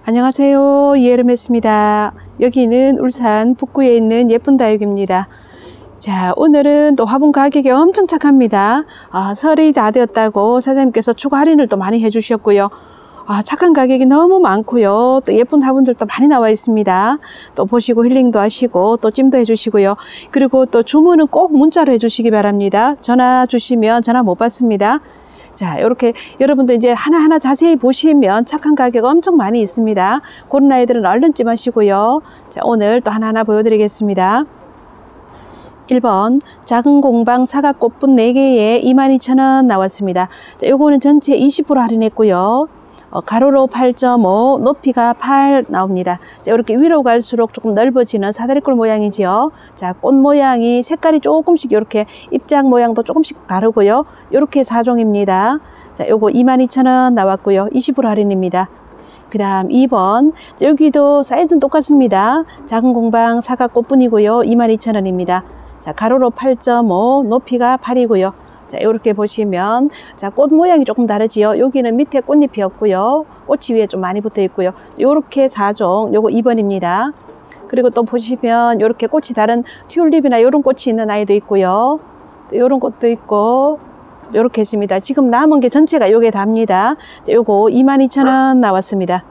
안녕하세요. 이혜름했습니다. 여기는 울산 북구에 있는 예쁜 다육입니다. 자, 오늘은 또 화분 가격이 엄청 착합니다. 설이 다 되었다고 사장님께서 추가 할인을 또 많이 해주셨고요. 착한 가격이 너무 많고요. 또 예쁜 화분들도 많이 나와 있습니다. 또 보시고 힐링도 하시고 또 찜도 해주시고요. 그리고 또 주문은 꼭 문자로 해주시기 바랍니다. 전화 주시면 전화 못 받습니다. 자, 이렇게 여러분들 이제 하나하나 자세히 보시면 착한 가격 엄청 많이 있습니다. 그런 아이들은 얼른 찜하시고요. 자, 오늘 또 하나하나 보여드리겠습니다. 1번 작은 공방 사각꽃분 4개에 22,000원 나왔습니다. 자, 요거는 전체 20% 할인했고요. 가로로 8.5, 높이가 8 나옵니다. 자, 이렇게 위로 갈수록 조금 넓어지는 사다리꼴 모양이지요. 자, 꽃 모양이 색깔이 조금씩 이렇게 입장 모양도 조금씩 다르고요. 이렇게 4종입니다. 자, 요거 22,000원 나왔고요. 20% 할인입니다. 그 다음 2번, 자, 여기도 사이즈는 똑같습니다. 작은 공방 사각꽃분이고요. 22,000원입니다. 자, 가로로 8.5, 높이가 8이고요. 자, 이렇게 보시면, 자, 꽃 모양이 조금 다르지요. 여기는 밑에 꽃잎이었고요. 꽃이 위에 좀 많이 붙어 있고요. 이렇게 4종, 요거 2번입니다. 그리고 또 보시면, 이렇게 꽃이 다른 튤립이나 이런 꽃이 있는 아이도 있고요. 또 이런 꽃도 있고, 이렇게 있습니다. 지금 남은 게 전체가 요게 답니다. 자, 요거 22,000원 나왔습니다.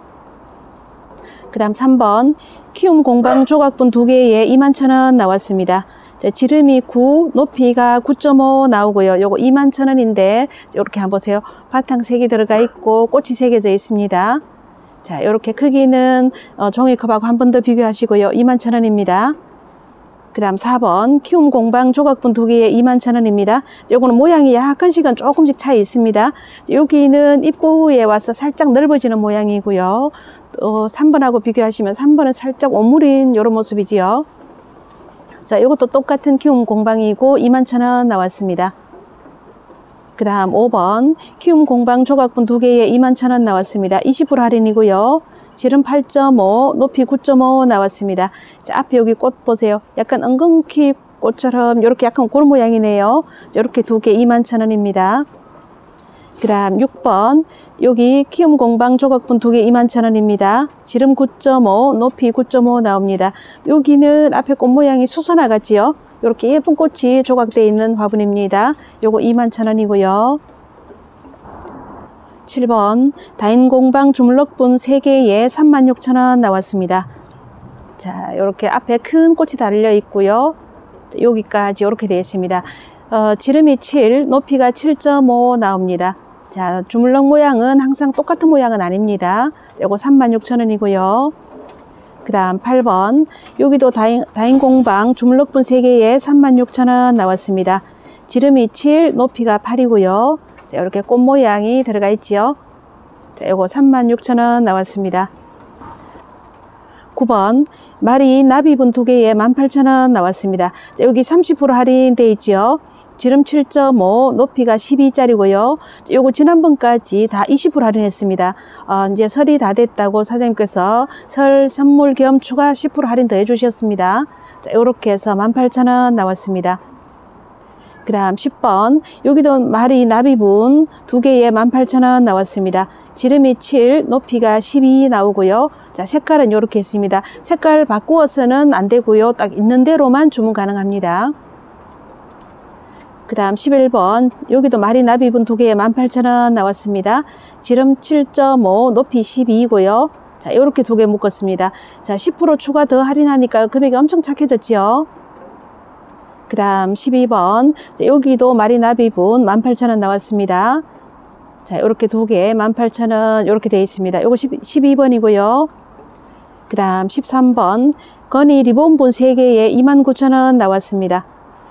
그 다음 3번, 키움 공방 조각분 2개에 21,000원 나왔습니다. 자, 지름이 9, 높이가 9.5 나오고요. 요거 21,000원인데 이렇게 한번 보세요. 바탕 3개 들어가 있고 꽃이 새겨져 있습니다. 자, 이렇게 크기는 종이컵하고 한 번 더 비교하시고요. 21,000원입니다. 그 다음 4번 키움 공방 조각분 2개에 21,000원입니다. 요거는 모양이 약간씩은 조금씩 차이 있습니다. 여기는 입구에 와서 살짝 넓어지는 모양이고요. 또 3번하고 비교하시면 3번은 살짝 오므린 이런 모습이지요. 자, 이것도 똑같은 키움 공방이고 21,000원 나왔습니다. 그 다음 5번 키움 공방 조각분 2개에 21,000원 나왔습니다. 20% 할인이고요. 지름 8.5, 높이 9.5 나왔습니다. 자, 앞에 여기 꽃 보세요. 약간 엉겅퀴 꽃처럼 이렇게 약간 그런 모양이네요. 이렇게 2개 21,000원입니다. 그 다음 6번 여기 키움 공방 조각분 2개 21,000원입니다. 지름 9.5, 높이 9.5 나옵니다. 여기는 앞에 꽃 모양이 수선화 같지요. 이렇게 예쁜 꽃이 조각되어 있는 화분입니다. 요거 21,000원이고요. 7번 다인 공방 주물럭분 3개에 36,000원 나왔습니다. 자, 이렇게 앞에 큰 꽃이 달려 있고요. 여기까지 이렇게 되어 있습니다. 지름이 7, 높이가 7.5 나옵니다. 자, 주물럭 모양은 항상 똑같은 모양은 아닙니다. 요거 36,000원이고요. 그 다음 8번 여기도 다인 공방 주물럭분 3개에 36,000원 나왔습니다. 지름이 7, 높이가 8이고요. 자, 이렇게 꽃 모양이 들어가 있지요. 자, 요거 36,000원 나왔습니다. 9번 마리 나비분 2개에 18,000원 나왔습니다. 자, 여기 30% 할인되어 있지요. 지름 7.5, 높이가 12짜리고요. 요거 지난번까지 다 20% 할인했습니다. 이제 설이 다 됐다고 사장님께서 설 선물 겸 추가 10% 할인 더 해주셨습니다. 자, 요렇게 해서 18,000원 나왔습니다. 그 다음 10번 여기도 마리 나비분 2개에 18,000원 나왔습니다. 지름이 7, 높이가 12 나오고요. 자, 색깔은 이렇게 있습니다. 색깔 바꾸어서는 안 되고요. 딱 있는 대로만 주문 가능합니다. 그 다음 11번 여기도 마리 나비분 2개에 18,000원 나왔습니다. 지름 7.5, 높이 12이고요. 자, 이렇게 2개 묶었습니다. 자, 10% 추가 더 할인하니까 금액이 엄청 착해졌지요. 그 다음 12번 자, 여기도 마리 나비분 18,000원 나왔습니다. 자, 이렇게 2개 18,000원 이렇게 되어 있습니다. 요거 12번이고요. 그 다음 13번 건이 리본분 3개에 29,000원 나왔습니다.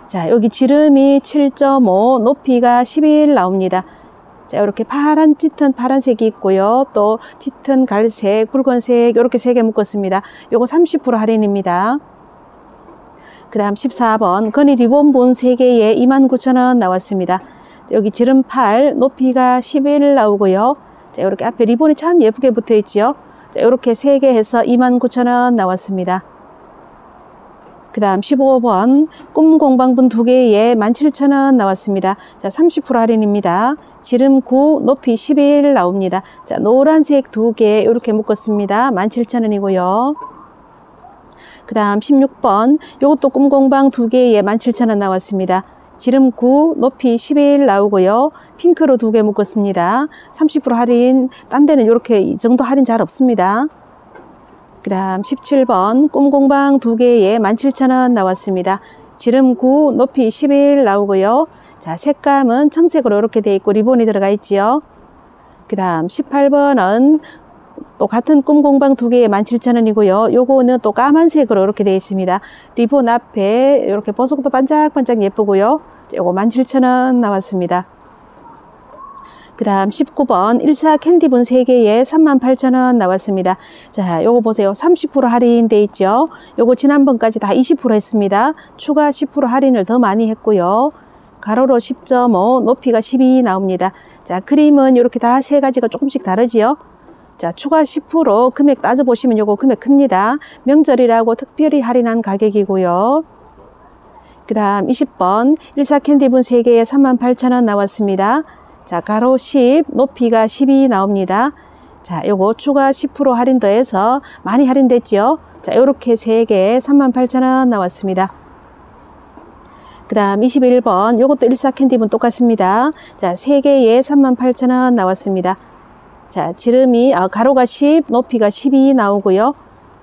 자, 여기 지름이 7.5, 높이가 11 나옵니다. 자, 이렇게 파란 짙은 파란색이 있고요. 또 짙은 갈색, 붉은색 이렇게 3개 묶었습니다. 요거 30% 할인입니다. 그 다음 14번 건이 리본분 3개에 29,000원 나왔습니다. 자, 여기 지름 8, 높이가 11 나오고요. 자, 이렇게 앞에 리본이 참 예쁘게 붙어 있지요. 자, 이렇게 3개 해서 29,000원 나왔습니다. 그 다음 15번 꿈 공방분 2개에 17,000원 나왔습니다. 자, 30% 할인입니다. 지름 9, 높이 11 나옵니다. 자, 노란색 2개 이렇게 묶었습니다. 17,000원이고요. 그 다음 16번 요것도 꿈 공방 2개에 17,000원 나왔습니다. 지름 9, 높이 11 나오고요. 핑크로 2개 묶었습니다. 30% 할인, 딴 데는 이렇게 이 정도 할인 잘 없습니다. 그 다음 17번 꿈공방 2개에 17,000원 나왔습니다. 지름 9, 높이 11 나오고요. 자, 색감은 청색으로 이렇게 되어 있고 리본이 들어가 있지요. 그 다음 18번은 또 같은 꿈공방 2개에 17,000원이고요. 요거는 또 까만색으로 이렇게 되어 있습니다. 리본 앞에 이렇게 보석도 반짝반짝 예쁘고요. 요거 17,000원 나왔습니다. 그 다음 19번 14 캔디분 3개에 38,000원 나왔습니다. 자, 요거 보세요. 30% 할인돼 있죠. 요거 지난번까지 다 20% 했습니다. 추가 10% 할인을 더 많이 했고요. 가로로 10.5, 높이가 12 나옵니다. 자, 그림은 이렇게 다 3가지가 조금씩 다르지요. 자, 추가 10% 금액 따져보시면 요거 금액 큽니다. 명절이라고 특별히 할인한 가격이고요. 그 다음 20번 14 캔디분 3개에 38,000원 나왔습니다. 자, 가로 10, 높이가 12 나옵니다. 자, 요거 추가 10% 할인 더해서 많이 할인됐죠. 자, 요렇게 3개에 38,000원 나왔습니다. 그 다음 21번 요것도 14 캔디분 똑같습니다. 자, 3개에 38,000원 나왔습니다. 자, 지름이 가로가 10, 높이가 12 나오고요.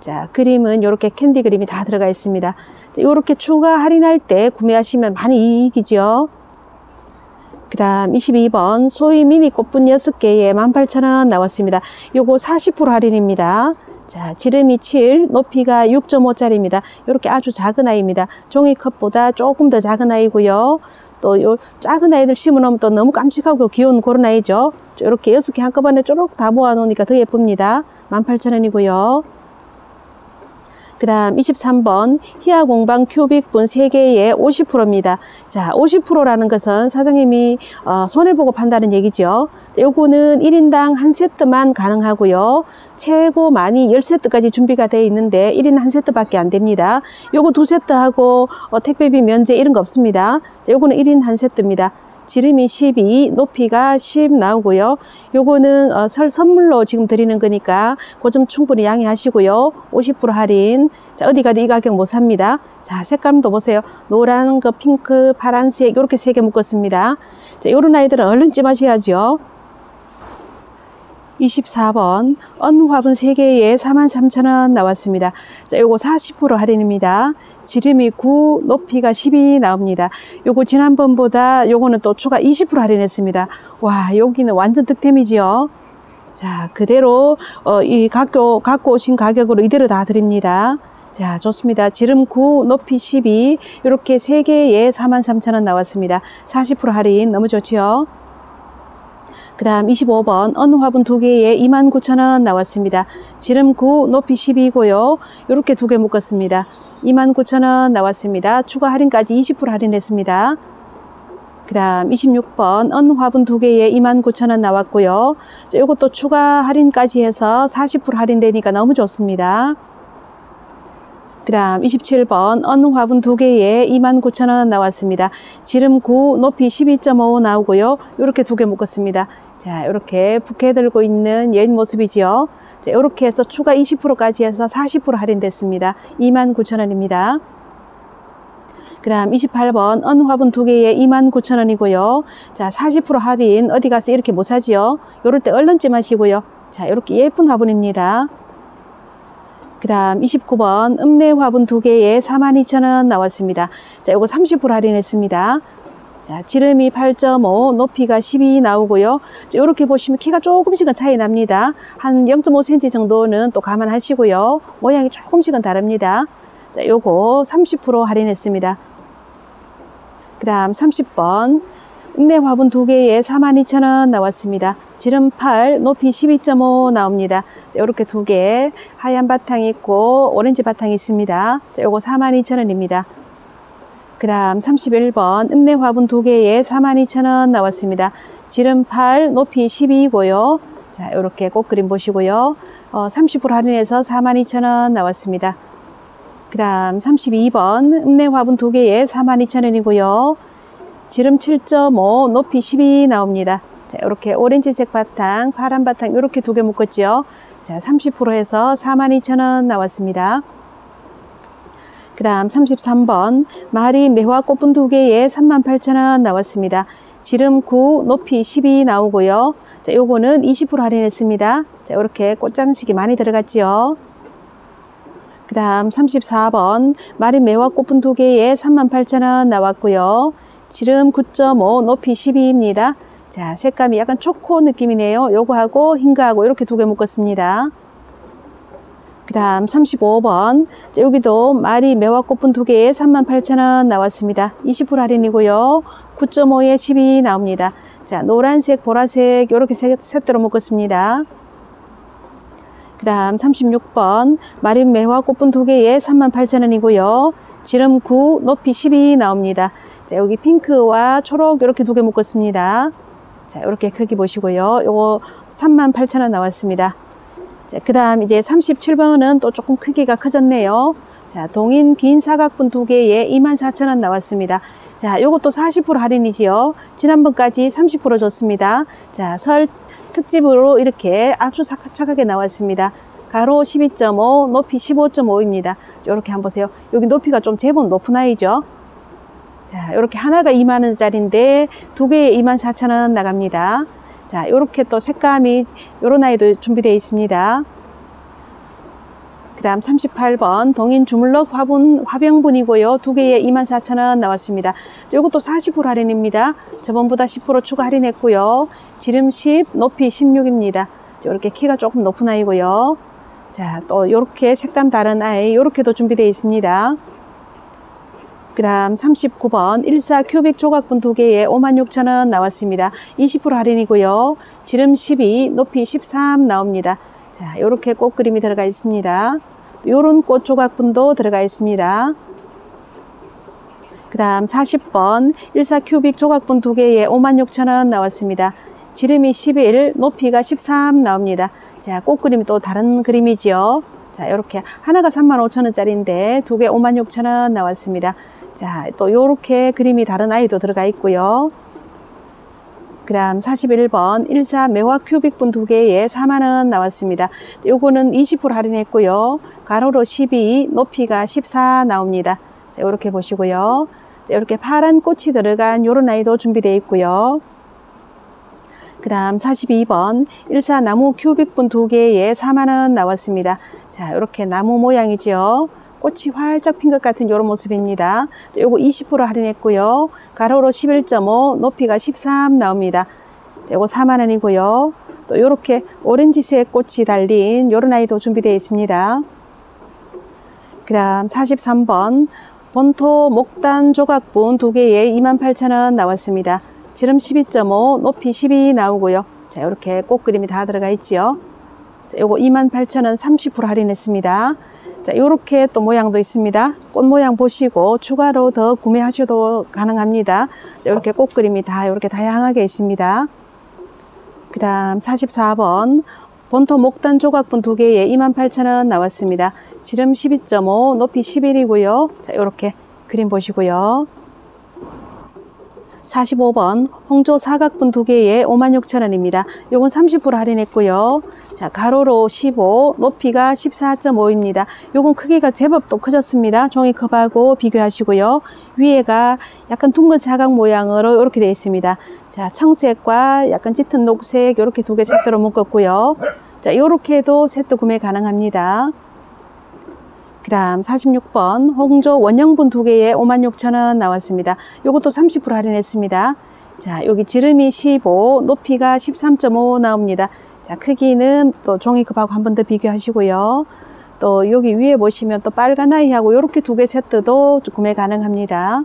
자, 그림은 이렇게 캔디 그림이 다 들어가 있습니다. 자, 이렇게 추가 할인할 때 구매하시면 많이 이익이죠. 그 다음 22번 소위 미니 꽃분 6개에 18,000원 나왔습니다. 요거 40% 할인입니다. 자, 지름이 7, 높이가 6.5짜리입니다. 이렇게 아주 작은 아이입니다. 종이컵보다 조금 더 작은 아이고요. 또 요 작은 아이들 심어놓으면 또 너무 깜찍하고 귀여운 그런 아이죠. 이렇게 6개 한꺼번에 쪼록 다 모아놓으니까 더 예쁩니다. 18,000원이고요. 그 다음 23번 희야 공방 큐빅분 3개에 50%입니다. 자, 50%라는 것은 사장님이 손해보고 판다는 얘기죠. 자, 요거는 1인당 한 세트만 가능하고요. 최고 많이 10세트까지 준비가 되어 있는데 1인 한 세트밖에 안 됩니다. 요거 2세트하고 택배비 면제 이런 거 없습니다. 자, 요거는 1인 한 세트입니다. 지름이 12, 높이가 10 나오고요. 요거는 설 선물로 지금 드리는 거니까 그 점 충분히 양해하시고요. 50% 할인. 자, 어디 가도 이 가격 못 삽니다. 자, 색감도 보세요. 노란 거, 핑크, 파란색 이렇게 3개 묶었습니다. 자, 요런 아이들은 얼른 찜하셔야죠. 24번 언화분 3개에 43,000원 나왔습니다. 자, 요거 40% 할인입니다. 지름이 9, 높이가 12 나옵니다. 요거 지난번보다 요거는 또 추가 20% 할인했습니다. 와, 여기는 완전 득템이지요. 자, 그대로 이 갖고 오신 가격으로 이대로 다 드립니다. 자, 좋습니다. 지름 9, 높이 12 이렇게 3개에 43,000원 나왔습니다. 40% 할인 너무 좋지요. 그 다음 25번 어느 화분 2개에 29,000원 나왔습니다. 지름 9, 높이 12고요. 이렇게 2개 묶었습니다. 29,000원 나왔습니다. 추가 할인까지 20% 할인했습니다. 그 다음 26번 어느 화분 2개에 29,000원 나왔고요. 자, 이것도 추가 할인까지 해서 40% 할인되니까 너무 좋습니다. 그 다음 27번 어느 화분 2개에 29,000원 나왔습니다. 지름 9, 높이 12.5 나오고요. 이렇게 2개 묶었습니다. 자, 이렇게 부케 들고 있는 여인 모습이지요. 자, 이렇게 해서 추가 20%까지 해서 40% 할인됐습니다. 29,000원입니다. 그 다음 28번 어느 화분 2개에 29,000원이고요. 자, 40% 할인 어디 가서 이렇게 못 사지요. 요럴 때 얼른 찜하시고요. 자, 이렇게 예쁜 화분입니다. 그 다음 29번 읍내 화분 2개에 42,000원 나왔습니다. 자, 요거 30% 할인했습니다. 자, 지름이 8.5, 높이가 12 나오고요. 자, 요렇게 보시면 키가 조금씩은 차이 납니다. 한 0.5cm 정도는 또 감안하시고요. 모양이 조금씩은 다릅니다. 자, 요거 30% 할인했습니다. 그 다음 30번 읍내 화분 2개에 42,000원 나왔습니다. 지름 8, 높이 12.5 나옵니다. 자, 요렇게 2개 하얀 바탕이 있고 오렌지 바탕이 있습니다. 자, 요거 42,000원입니다. 그 다음 31번 읍내 화분 2개에 42,000원 나왔습니다. 지름 8, 높이 12고요. 자, 요렇게 꽃 그림 보시고요. 30% 할인해서 42,000원 나왔습니다. 그다음 32번 읍내 화분 2개에 42,000원이고요. 지름 7.5, 높이 12 나옵니다. 자, 이렇게 오렌지색 바탕, 파란 바탕 이렇게 2개 묶었죠. 자, 30% 해서 42,000원 나왔습니다. 그 다음 33번 마리 매화 꽃분 2개에 38,000원 나왔습니다. 지름 9, 높이 12 나오고요. 자, 요거는 20% 할인했습니다. 자, 이렇게 꽃장식이 많이 들어갔지요. 그 다음 34번 마리 매화 꽃분 2개에 38,000원 나왔고요. 지름 9.5, 높이 12입니다. 자, 색감이 약간 초코 느낌이네요. 요거하고 흰거하고 이렇게 2개 묶었습니다. 그 다음 35번 자, 여기도 마리 매화꽃분 2개에 38,000원 나왔습니다. 20% 할인이고요. 9.5에 12 나옵니다. 자, 노란색, 보라색 이렇게 세트로 묶었습니다. 그 다음 36번 마리 매화꽃분 2개에 38,000원이고요. 지름 9, 높이 12 나옵니다. 자, 여기 핑크와 초록 이렇게 2개 묶었습니다. 자, 이렇게 크기 보시고요. 요거 38,000원 나왔습니다. 자, 그 다음 이제 37번은 또 조금 크기가 커졌네요. 자, 동인 긴 사각분 2개에 24,000원 나왔습니다. 자, 요것도 40% 할인이지요. 지난번까지 30% 줬습니다. 자, 설 특집으로 이렇게 아주 착하게 나왔습니다. 가로 12.5, 높이 15.5입니다. 요렇게 한번 보세요. 여기 높이가 좀 제법 높은 아이죠. 자, 요렇게 하나가 20,000원짜리인데 2개에 24,000원 나갑니다. 자, 요렇게 또 색감이 요런 아이도 준비되어 있습니다. 그 다음 38번 동인 주물럭 화병분이고요. 2개에 24,000원 나왔습니다. 요것도 40% 할인입니다. 저번보다 10% 추가 할인했고요. 지름 10, 높이 16입니다. 이렇게 키가 조금 높은 아이고요. 자, 또 요렇게 색감 다른 아이 요렇게도 준비되어 있습니다. 그 다음 39번 14 큐빅 조각분 2개에 56,000원 나왔습니다. 20% 할인이고요. 지름 12, 높이 13 나옵니다. 자, 요렇게 꽃 그림이 들어가 있습니다. 요런 꽃 조각분도 들어가 있습니다. 그 다음 40번 14 큐빅 조각분 2개에 56,000원 나왔습니다. 지름이 11, 높이가 13 나옵니다. 자, 꽃 그림이 또 다른 그림이지요. 자, 요렇게 하나가 35,000원짜리인데 2개 56,000원 나왔습니다. 자, 또 요렇게 그림이 다른 아이도 들어가 있고요. 그 다음 41번 14 매화 큐빅분 2개에 40,000원 나왔습니다. 요거는 20% 할인했고요. 가로로 12, 높이가 14 나옵니다. 자, 요렇게 보시고요. 자, 요렇게 파란 꽃이 들어간 요런 아이도 준비되어 있고요. 그 다음 42번 14 나무 큐빅분 2개에 40,000원 나왔습니다. 자, 요렇게 나무 모양이죠. 꽃이 활짝 핀 것 같은 이런 모습입니다. 요거 20% 할인했고요. 가로로 11.5, 높이가 13 나옵니다. 자, 요거 40,000원이고요. 또 요렇게 오렌지색 꽃이 달린 요런 아이도 준비되어 있습니다. 그 다음 43번 본토 목단 조각분 2개에 28,000원 나왔습니다. 지름 12.5, 높이 12 나오고요. 자, 요렇게 꽃 그림이 다 들어가 있지요. 자, 요거 28,000원 30% 할인했습니다. 자, 요렇게 또 모양도 있습니다. 꽃 모양 보시고 추가로 더 구매하셔도 가능합니다. 자, 이렇게 꽃 그림이 다 이렇게 다양하게 있습니다. 그 다음 44번 본토 목단 조각분 2개에 28,000원 나왔습니다. 지름 12.5, 높이 11이고요. 자, 이렇게 그림 보시고요. 45번 홍조 사각분 2개에 56,000원입니다. 요건 30% 할인했고요. 자, 가로로 15, 높이가 14.5입니다. 요건 크기가 제법 또 커졌습니다. 종이컵하고 비교하시고요. 위에가 약간 둥근 사각 모양으로 이렇게 되어 있습니다. 자, 청색과 약간 짙은 녹색 이렇게 2개 세트로 묶었고요. 자, 요렇게도 세트 구매 가능합니다. 그 다음 46번 홍조 원형분 2개에 56,000원 나왔습니다. 요것도 30% 할인했습니다. 자, 여기 지름이 15, 높이가 13.5 나옵니다. 자, 크기는 또 종이컵하고 한 번 더 비교하시고요. 또 여기 위에 보시면 또 빨간 아이하고 요렇게 2개 세트도 구매 가능합니다.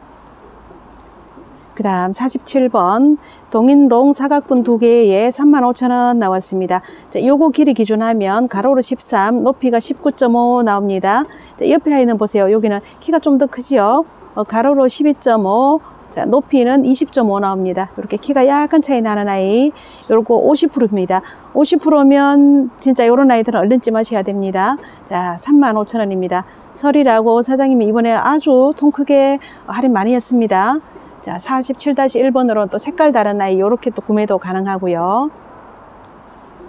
그 다음 47번 동인롱 사각분 2개에 35,000원 나왔습니다. 자, 요거 길이 기준하면 가로로 13, 높이가 19.5 나옵니다. 자, 옆에 아이는 보세요. 여기는 키가 좀 더 크지요. 가로로 12.5, 자, 높이는 20.5 나옵니다. 이렇게 키가 약간 차이 나는 아이, 요거 50%입니다. 50%면 진짜 요런 아이들은 얼른 찜하셔야 됩니다. 자, 35,000원입니다. 설이라고 사장님이 이번에 아주 통 크게 할인 많이 했습니다. 자, 47-1번으로 또 색깔 다른 아이 요렇게 또 구매도 가능하고요.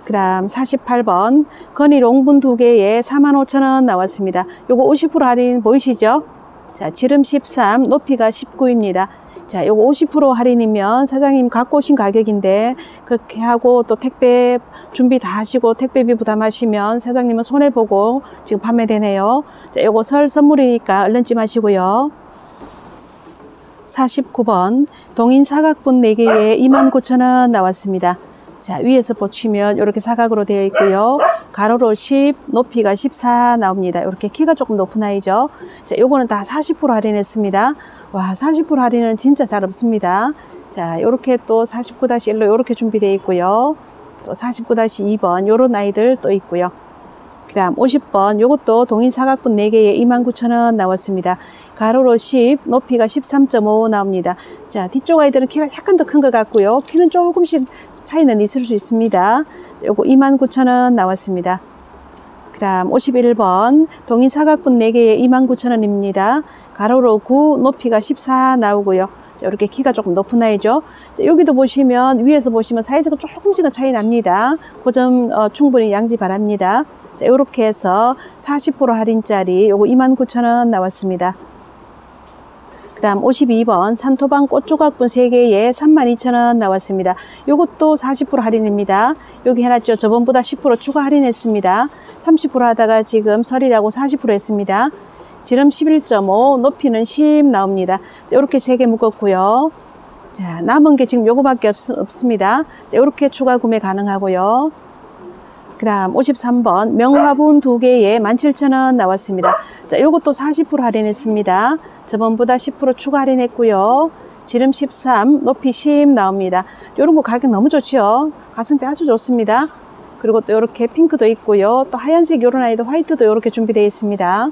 그 다음 48번 건이 롱분 2개에 45,000원 나왔습니다. 요거 50% 할인 보이시죠? 자, 지름 13, 높이가 19입니다. 자, 요거 50% 할인이면 사장님 갖고 오신 가격인데 그렇게 하고 또 택배 준비 다 하시고 택배비 부담하시면 사장님은 손해보고 지금 판매되네요. 자, 요거 설 선물이니까 얼른 찜하시고요. 49번 동인 사각분 4개에 29,000원 나왔습니다. 자, 위에서 보시면 이렇게 사각으로 되어 있고요. 가로로 10, 높이가 14 나옵니다. 이렇게 키가 조금 높은 아이죠. 자, 요거는 다 40% 할인했습니다. 와, 40% 할인은 진짜 잘 없습니다. 자, 이렇게 또 49-1로 이렇게 준비되어 있고요. 또 49-2번 요런 아이들 또 있고요. 그 다음 50번 요것도 동인 사각분 4개에 29,000원 나왔습니다. 가로로 10, 높이가 13.5 나옵니다. 자, 뒤쪽 아이들은 키가 약간 더 큰 것 같고요. 키는 조금씩 차이는 있을 수 있습니다. 요거 29,000원 나왔습니다. 그 다음 51번 동인 사각분 4개에 29,000원입니다. 가로로 9, 높이가 14 나오고요. 자, 이렇게 키가 조금 높은 아이죠. 자, 여기도 보시면 위에서 보시면 사이즈가 조금씩은 차이 납니다. 그 점 충분히 양지 바랍니다. 자, 이렇게 해서 40% 할인짜리 요거 29,000원 나왔습니다. 그 다음 52번 산토방 꽃조각분 3개에 32,000원 나왔습니다. 요것도 40% 할인입니다. 여기 해놨죠. 저번보다 10% 추가 할인했습니다. 30% 하다가 지금 설이라고 40% 했습니다. 지름 11.5, 높이는 10 나옵니다. 자, 이렇게 3개 묶었고요. 자, 남은 게 지금 요거밖에 없습니다. 자, 이렇게 추가 구매 가능하고요. 그 다음 53번 명화분 2개에 17,000원 나왔습니다. 자, 요것도 40% 할인했습니다. 저번보다 10% 추가 할인했고요. 지름 13, 높이 10 나옵니다. 요런 거 가격 너무 좋죠. 가성비 아주 좋습니다. 그리고 또 이렇게 핑크도 있고요. 또 하얀색 요런 아이도 화이트도 이렇게 준비되어 있습니다.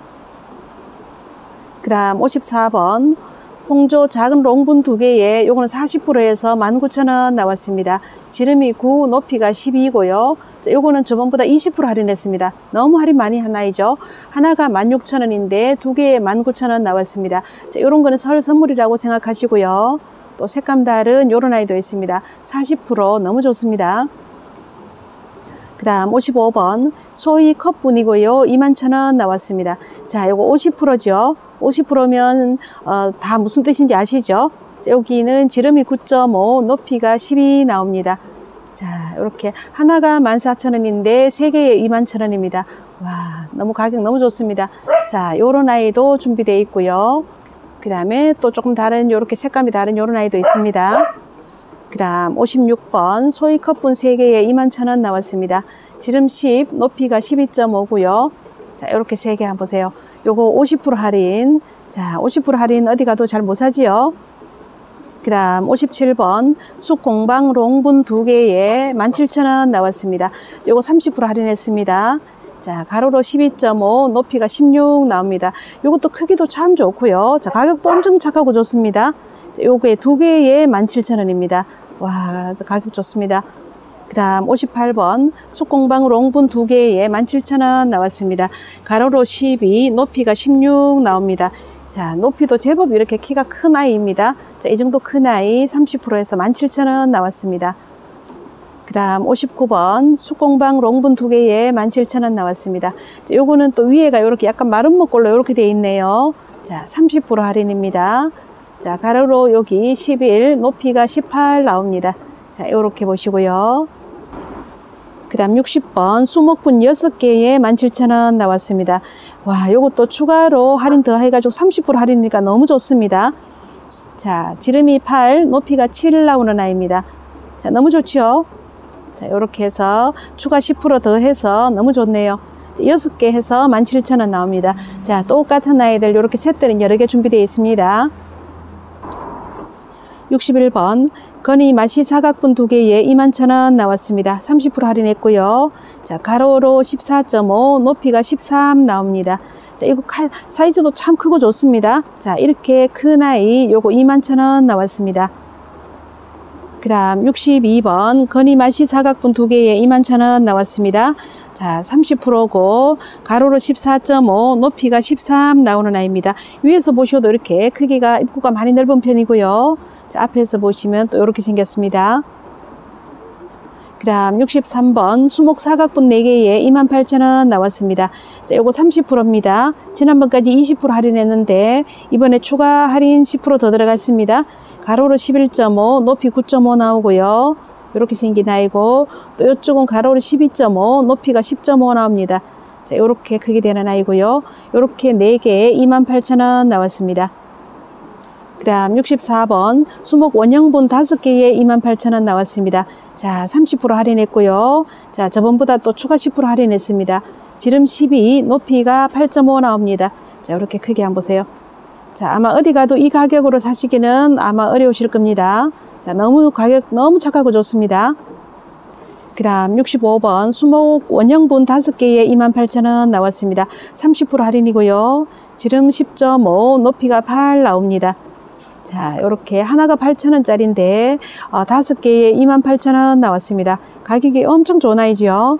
그 다음 54번 홍조 작은 롱분 2개에 요거는 40% 해서 19,000원 나왔습니다. 지름이 9, 높이가 12고요. 요거는 저번보다 20% 할인했습니다. 너무 할인 많이 한 아이죠. 하나가 16,000원인데 2개에 19,000원 나왔습니다. 자, 요런 거는 설 선물이라고 생각하시고요. 또 색감 다른 요런 아이도 있습니다. 40% 너무 좋습니다. 그 다음 55번 소이 컵분이고요. 21,000원 나왔습니다. 자, 요거 50%죠. 50%면 다 무슨 뜻인지 아시죠? 자, 여기는 지름이 9.5, 높이가 12 나옵니다. 자, 이렇게 하나가 14,000원인데 3개에 21,000원입니다. 와, 너무 가격 너무 좋습니다. 자, 요런 아이도 준비되어 있고요. 그 다음에 또 조금 다른 요렇게 색감이 다른 요런 아이도 있습니다. 그 다음 56번 소이 컵분 3개에 21,000원 나왔습니다. 지름 10, 높이가 12.5고요. 자, 이렇게 3개 한번 보세요. 요거 50% 할인. 자, 50% 할인 어디 가도 잘 못 사지요. 그 다음 57번 쑥공방 롱분 2개에 17,000원 나왔습니다. 요거 30% 할인했습니다. 자, 가로로 12.5, 높이가 16 나옵니다. 요것도 크기도 참 좋고요. 자, 가격도 엄청 착하고 좋습니다. 자, 요게 2개에 17,000원입니다. 와, 가격 좋습니다. 그 다음 58번 쑥공방 롱분 2개에 17,000원 나왔습니다. 가로로 12, 높이가 16 나옵니다. 자, 높이도 제법 이렇게 키가 큰 아이입니다. 자, 이 정도 큰 아이 30%에서 17,000원 나왔습니다. 그 다음 59번 쑥공방 롱분 2개에 17,000원 나왔습니다. 자, 요거는 또 위에가 이렇게 약간 마른 목걸로 이렇게 되어 있네요. 자, 30% 할인입니다. 자, 가로로 여기 11, 높이가 18 나옵니다. 자, 요렇게 보시고요. 그 다음 60번 수목분 6개에 17,000원 나왔습니다. 와, 요것도 추가로 할인 더 해가지고 30% 할인이니까 너무 좋습니다. 자, 지름이 8, 높이가 7 나오는 아이입니다. 자, 너무 좋죠? 자, 요렇게 해서 추가 10% 더 해서 너무 좋네요. 6개 해서 17,000원 나옵니다. 자, 똑같은 아이들 요렇게 셋들은 여러 개 준비되어 있습니다. 61번 건이 마시 사각분 2개에 21,000원 나왔습니다. 30% 할인했고요. 자, 가로로 14.5, 높이가 13 나옵니다. 자, 이거 사이즈도 참 크고 좋습니다. 자, 이렇게 큰 아이 요거 21,000원 나왔습니다. 그 다음 62번 건이맛이 사각분 2개에 21,000원 나왔습니다. 자, 30%고 가로로 14.5, 높이가 13 나오는 아이입니다. 위에서 보셔도 이렇게 크기가 입구가 많이 넓은 편이고요. 자, 앞에서 보시면 또 이렇게 생겼습니다. 그 다음 63번 수목 사각분 4개에 28,000원 나왔습니다. 자, 요거 30%입니다. 지난번까지 20% 할인했는데 이번에 추가 할인 10% 더 들어갔습니다. 가로로 11.5, 높이 9.5 나오고요. 이렇게 생긴 아이고, 또 이쪽은 가로로 12.5, 높이가 10.5 나옵니다. 자, 이렇게 크게 되는 아이고요. 이렇게 4개에 28,000원 나왔습니다. 그 다음 64번 수목 원형분 5개에 28,000원 나왔습니다. 자, 30% 할인했고요. 자, 저번보다 또 추가 10% 할인했습니다. 지름 12, 높이가 8.5 나옵니다. 자, 이렇게 크게 한번 보세요. 자, 아마 어디 가도 이 가격으로 사시기는 아마 어려우실 겁니다. 자, 가격 너무 착하고 좋습니다. 그 다음 65번 수목 원형분 5개에 28,000원 나왔습니다. 30% 할인이고요. 지름 10.5, 높이가 8 나옵니다. 자, 요렇게 하나가 8,000원짜리인데 5개에 28,000원 나왔습니다. 가격이 엄청 좋은 아이죠.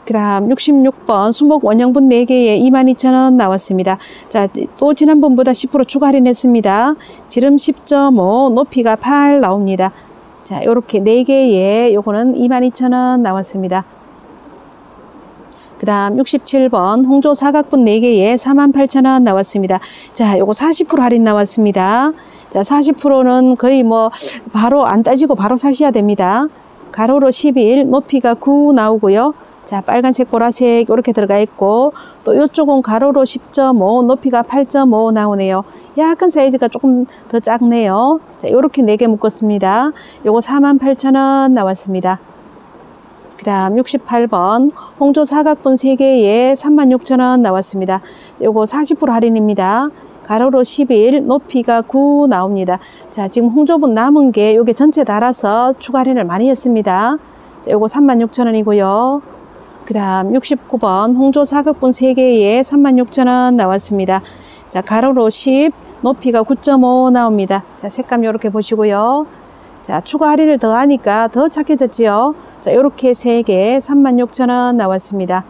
그 다음 66번 수목 원형분 4개에 22,000원 나왔습니다. 자, 또 지난번보다 10% 추가 할인했습니다. 지름 10.5, 높이가 8 나옵니다. 자, 요렇게 4개에 요거는 22,000원 나왔습니다. 그 다음 67번 홍조 사각분 4개에 48,000원 나왔습니다. 자, 요거 40% 할인 나왔습니다. 자, 40%는 거의 뭐 바로 안 따지고 바로 사셔야 됩니다. 가로로 11, 높이가 9 나오고요. 자, 빨간색, 보라색 이렇게 들어가 있고, 또 이쪽은 가로로 10.5, 높이가 8.5 나오네요. 약간 사이즈가 조금 더 작네요. 자, 이렇게 4개 묶었습니다. 요거 48,000원 나왔습니다. 그 다음 68번 홍조 사각분 3개에 36,000원 나왔습니다. 요거 40% 할인입니다. 가로로 11, 높이가 9 나옵니다. 자, 지금 홍조분 남은 게 요게 전체 달아서 추가 할인을 많이 했습니다. 자, 요거 36,000원이고요. 그 다음 69번 홍조 사각분 3개에 36,000원 나왔습니다. 자, 가로로 10, 높이가 9.5 나옵니다. 자, 색감 이렇게 보시고요. 자, 추가 할인을 더 하니까 더 착해졌지요. 자, 요렇게 3개 36,000원 나왔습니다.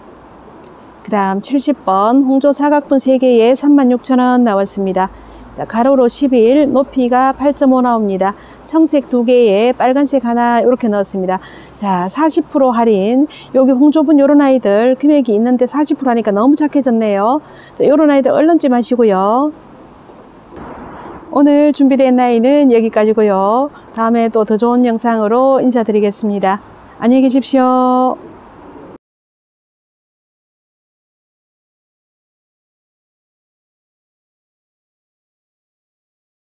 그 다음 70번 홍조 사각분 3개에 36,000원 나왔습니다. 자, 가로로 11, 높이가 8.5 나옵니다. 청색 2개에 빨간색 하나 이렇게 넣었습니다. 자, 40% 할인. 여기 홍조분 요런 아이들 금액이 있는데 40% 하니까 너무 착해졌네요. 자, 요런 아이들 얼른쯤 하시고요. 오늘 준비된 아이는 여기까지고요. 다음에 또 더 좋은 영상으로 인사드리겠습니다. 안녕히 계십시오.